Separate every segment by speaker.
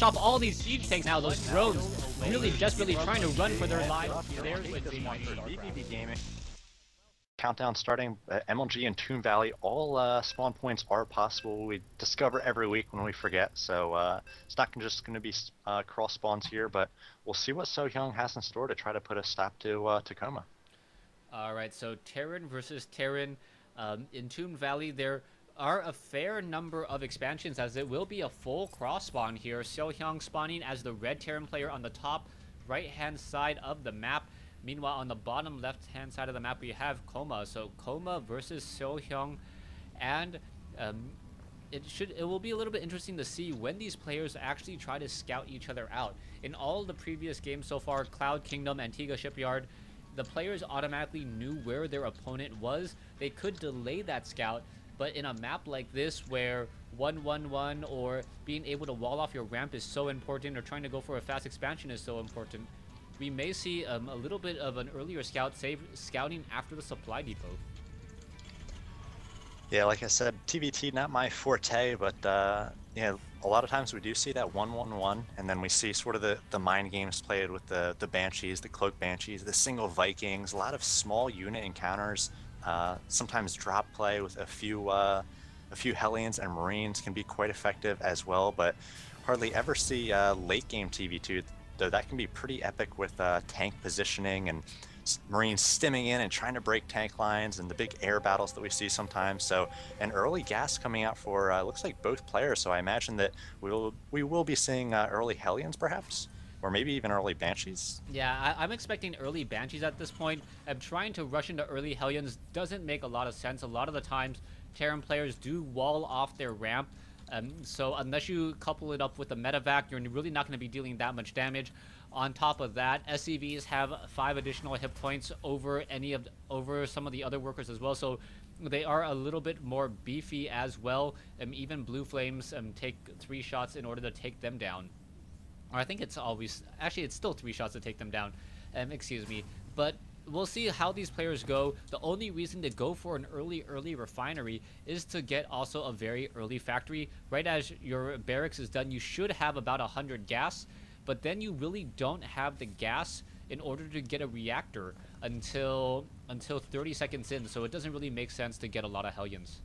Speaker 1: chop all these siege tanks now. Those drones really desperately trying to run for their lives. There's Wednesday Night
Speaker 2: vVv Gaming. Countdown starting. MLG and Toon Valley, all spawn points are possible. We discover every week when we forget, so it's not just going to be cross spawns here, but we'll see what SeoHyeon has in store to try to put a stop to KoMA.
Speaker 1: Alright, so Terran versus Terran. In Toon Valley, there are a fair number of expansions, as it will be a full cross spawn here. SeoHyeon spawning as the red Terran player on the top right-hand side of the map. Meanwhile, on the bottom left-hand side of the map, we have KoMA. So KoMA versus SeoHyeon, and it will be a little bit interesting to see when these players actually try to scout each other out. In all the previous games so far, Cloud Kingdom, Antigua Shipyard, the players automatically knew where their opponent was. They could delay that scout, but in a map like this where 1-1-1 or being able to wall off your ramp is so important, or trying to go for a fast expansion is so important, we may see a little bit of an earlier scout, scouting after the supply depot.
Speaker 2: Yeah, like I said, TVT not my forte, but yeah, a lot of times we do see that 1-1-1, and then we see sort of the mind games played with the Banshees, the Cloak Banshees, the single Vikings, a lot of small unit encounters, sometimes drop play with a few Hellions and Marines can be quite effective as well, but hardly ever see late game TV2. Though that can be pretty epic with tank positioning and Marines stimming in and trying to break tank lines and the big air battles that we see sometimes. So an early gas coming out for looks like both players. So I imagine that we will be seeing early Hellions perhaps, or maybe even early Banshees.
Speaker 1: Yeah, I'm expecting early Banshees at this point. I'm trying to rush into early Hellions doesn't make a lot of sense. A lot of the times, Terran players do wall off their ramp. So unless you couple it up with the medevac, you're really not going to be dealing that much damage. On top of that, SCVs have 5 additional hit points over some of the other workers as well, so they are a little bit more beefy as well. Even Blue Flames take 3 shots in order to take them down. Or I think it's still 3 shots to take them down. Excuse me, but we'll see how these players go. The only reason to go for an early refinery is to get also a very early factory. Right as your barracks is done, you should have about 100 gas, but then you really don't have the gas in order to get a reactor until 30 seconds in, so it doesn't really make sense to get a lot of Hellions.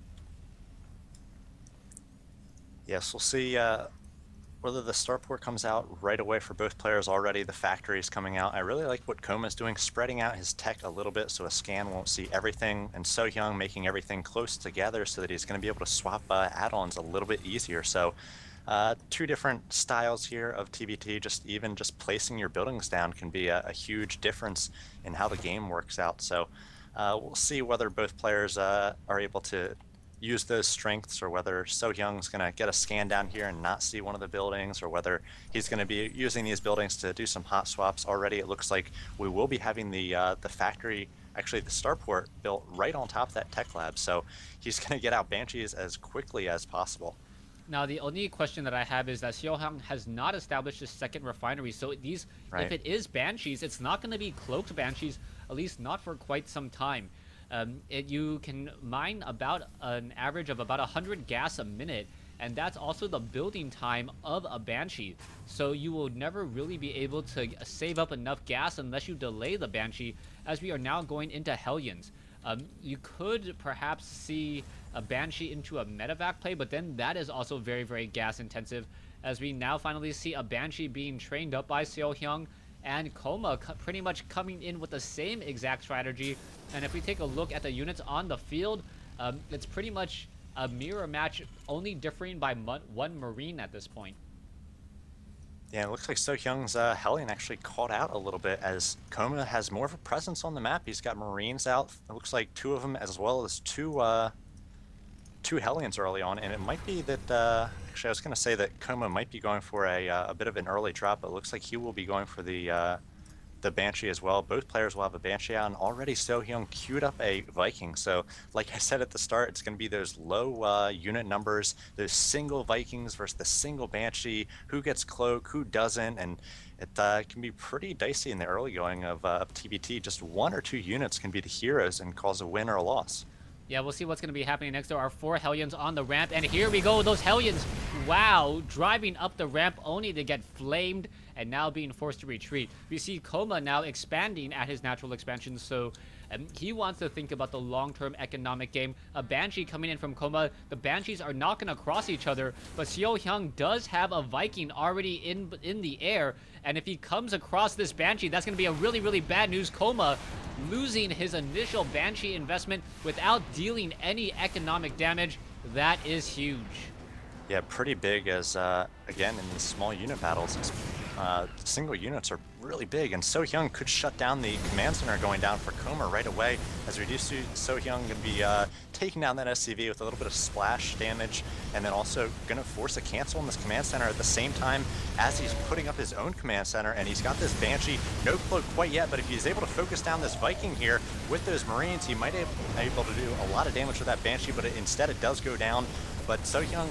Speaker 2: Yes, we'll see whether the starport comes out right away for both players already. The factory is coming out. I really like what KoMA is doing, spreading out his tech a little bit so a scan won't see everything, and SeoHyeon making everything close together so that he's going to be able to swap add-ons a little bit easier. So 2 different styles here of TVT. Just placing your buildings down can be a huge difference in how the game works out. So we'll see whether both players are able to use those strengths, or whether SeoHyeon's going to get a scan down here and not see one of the buildings, or whether he's going to be using these buildings to do some hot swaps. Already it looks like we will be having the factory, actually the starport, built right on top of that tech lab, so he's going to get out Banshees as quickly as possible.
Speaker 1: Now, the only question that I have is that SeoHyeon has not established a second refinery, so these, if it is Banshees, it's not going to be cloaked Banshees, at least not for quite some time. You can mine about an average of about 100 gas a minute, and that's also the building time of a Banshee. So you will never really be able to save up enough gas unless you delay the Banshee, as we are now going into Hellions. You could perhaps see a Banshee into a medevac play, but then that is also very, very gas intensive, as we now finally see a Banshee being trained up by SeoHyeon, and KoMA pretty much coming in with the same exact strategy. And if we take a look at the units on the field, it's pretty much a mirror match, only differing by 1 Marine at this point.
Speaker 2: Yeah, it looks like SeoHyeon's Hellion actually caught out a little bit, as KoMA has more of a presence on the map. He's got Marines out. It looks like 2 of them, as well as two Hellions early on, and it might be that actually I was going to say that KoMA might be going for a bit of an early drop, but it looks like he will be going for the Banshee as well. Both players will have a Banshee out, and already SeoHyeon queued up a Viking. So like I said at the start, it's going to be those low unit numbers, those single Vikings versus the single Banshee, who gets cloak, who doesn't, and it can be pretty dicey in the early going of TBT. Just 1 or 2 units can be the heroes and cause a win or a loss.
Speaker 1: Yeah, we'll see what's going to be happening next. There are 4 Hellions on the ramp, and here we go. Those Hellions, wow, driving up the ramp only to get flamed and now being forced to retreat. We see KoMA now expanding at his natural expansion, so he wants to think about the long-term economic game. A Banshee coming in from KoMA. The Banshees are not going to cross each other, but SeoHyeon does have a Viking already in the air, and if he comes across this Banshee, that's going to be a really, really bad news. KoMA losing his initial Banshee investment without dealing any economic damage. That is huge.
Speaker 2: Yeah, pretty big as, again, in these small unit battles, single units are really big, and SeoHyeon could shut down the command center going down for KoMA right away, as we do see SeoHyeon going to be taking down that SCV with a little bit of splash damage, and then also going to force a cancel on this command center at the same time as he's putting up his own command center, and he's got this Banshee, no cloak quite yet, but if he's able to focus down this Viking here with those Marines, he might be able to do a lot of damage with that Banshee, but instead it does go down. But SeoHyeon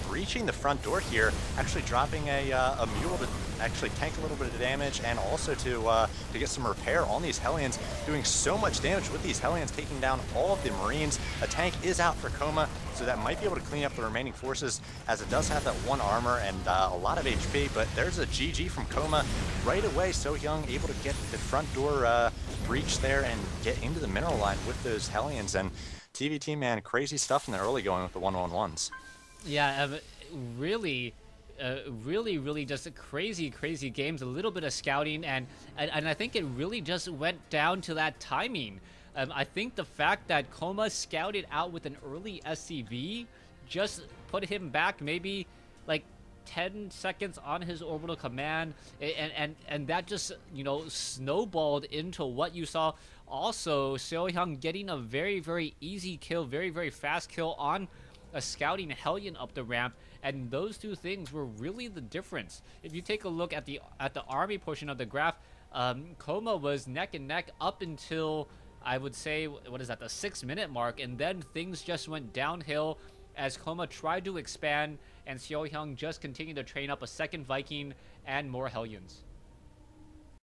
Speaker 2: breaching the front door here, actually dropping a mule to actually tank a little bit of damage, and also to get some repair on these Hellions, doing so much damage with these Hellions, taking down all of the Marines. A tank is out for KoMA, so that might be able to clean up the remaining forces, as it does have that 1 armor and a lot of HP, but there's a GG from KoMA right away. SeoHyeon able to get the front door breach there and get into the mineral line with those Hellions, and TVT, man, crazy stuff in the early going with the 1-on-1s.
Speaker 1: Yeah, really, really just crazy games. A little bit of scouting, and I think it really just went down to that timing. I think the fact that KoMA scouted out with an early SCV just put him back maybe like 10 seconds on his orbital command, and that just, you know, snowballed into what you saw. Also, SeoHyeon getting a very easy kill, very fast kill on a scouting Hellion up the ramp, and those two things were really the difference. If you take a look at the army portion of the graph, KoMA was neck and neck up until, I would say, what is that, the 6-minute mark, and then things just went downhill as KoMA tried to expand, and SeoHyeon just continued to train up a second Viking and more Hellions.